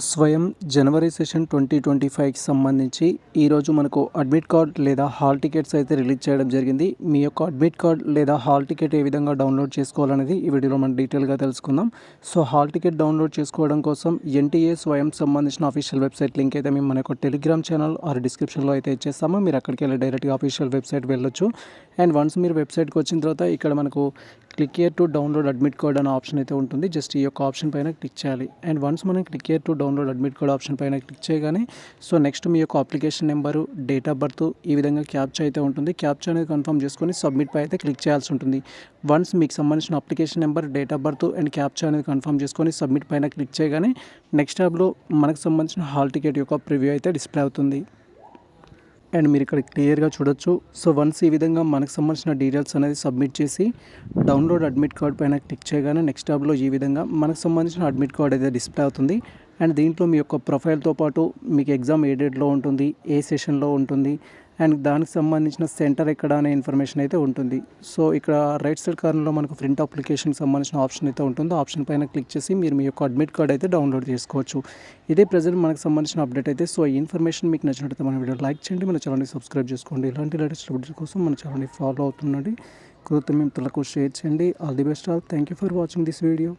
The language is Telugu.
స్వయం జనవరి సెషన్ 2025కి సంబంధించి ఈరోజు మనకు అడ్మిట్ కార్డ్ లేదా హాల్ టికెట్స్ అయితే రిలీజ్ చేయడం జరిగింది. మీ యొక్క అడ్మిట్ కార్డ్ లేదా హాల్ టికెట్ ఏ విధంగా డౌన్లోడ్ చేసుకోవాలనేది ఈ వీడియోలో మనం డీటెయిల్గా తెలుసుకుందాం. సో హాల్ టికెట్ డౌన్లోడ్ చేసుకోవడం కోసం ఎన్టీఏ స్వయం సంబంధించిన అఫీషియల్ వెబ్సైట్ లింక్ అయితే మేము మన యొక్క టెలిగ్రామ్ ఛానల్ ఆర్ డిస్క్రిప్షన్లో అయితే ఇచ్చేస్తాము. మీరు అక్కడికి వెళ్ళి డైరెక్ట్గా అఫీషియల్ వెబ్సైట్ వెళ్ళొచ్చు. అండ్ వన్స్ మీరు వెబ్సైట్కి వచ్చిన తర్వాత ఇక్కడ మనకు click here to download admit card అనే ఆప్షన్ అయితే ఉంటుంది. జస్ట్ ఈ యొక్క ఆప్షన్ పైన క్లిక్ చేయాలి. అండ్ వన్స్ మనం click here to download admit card option పైన క్లిక్ చేయగానే సో నెక్స్ట్ మీ యొక్క application number, date of birth, ఈ విధంగా క్యాప్చా అయితే ఉంటుంది. క్యాప్చా అనేది కన్ఫర్మ్ చేసుకొని సబ్మిట్ పై అయితే క్లిక్ చేయాల్సి ఉంటుంది. వన్స్ మీకు సంబంధించిన application number, date of birth and captcha అనేది కన్ఫర్మ్ చేసుకొని సబ్మిట్ పైన క్లిక్ చేయగానే నెక్స్ట్ ట్యాబ్లో మనకు సంబంధించిన హాల్ టికెట్ యొక్క ప్రివ్యూ అయితే డిస్ప్లే అవుతుంది. అండ్ మీరు ఇక్కడ క్లియర్గా చూడొచ్చు. సో వన్స్ ఈ విధంగా మనకు సంబంధించిన డీటెయిల్స్ అనేది సబ్మిట్ చేసి డౌన్లోడ్ అడ్మిట్ కార్డ్ పైన క్లిక్ చేయగానే నెక్స్ట్ ట్యాబ్లో ఈ విధంగా మనకు సంబంధించిన అడ్మిట్ కార్డ్ అయితే డిస్ప్లే అవుతుంది. అండ్ దీంట్లో మీ యొక్క ప్రొఫైల్తో పాటు మీకు ఎగ్జామ్ ఏ డేట్లో ఉంటుంది, ఏ సెషన్లో ఉంటుంది అండ్ దానికి సంబంధించిన సెంటర్ ఎక్కడ అనే ఇన్ఫర్మేషన్ అయితే ఉంటుంది. సో ఇక్కడ రైట్ సైడ్ కార్నర్లో మనకు ప్రింట్ అప్లికేషన్కి సంబంధించిన ఆప్షన్ అయితే ఉంటుంది. ఆప్షన్ పైన క్లిక్ చేసి మీరు మీ యొక్క అడ్మిట్ కార్డ్ అయితే డౌన్లోడ్ చేసుకోవచ్చు. ఇదే ప్రజెంట్ మనకు సంబంధించిన అప్డేట్ అయితే. సో ఈ ఇన్ఫర్మేషన్ మీకు నచ్చినట్లయితే మన వీడియో లైక్ చేయండి, మన ఛానల్ని సబ్స్క్రైబ్ చేసుకోండి. ఇలాంటి లేటెస్ట్ అప్డేట్స్ కోసం మన ఛానల్ని ఫాలో అవుతుండండి. కృతజ్ఞతలకు షేర్ చేయండి. All the best all. Thank you for watching this video.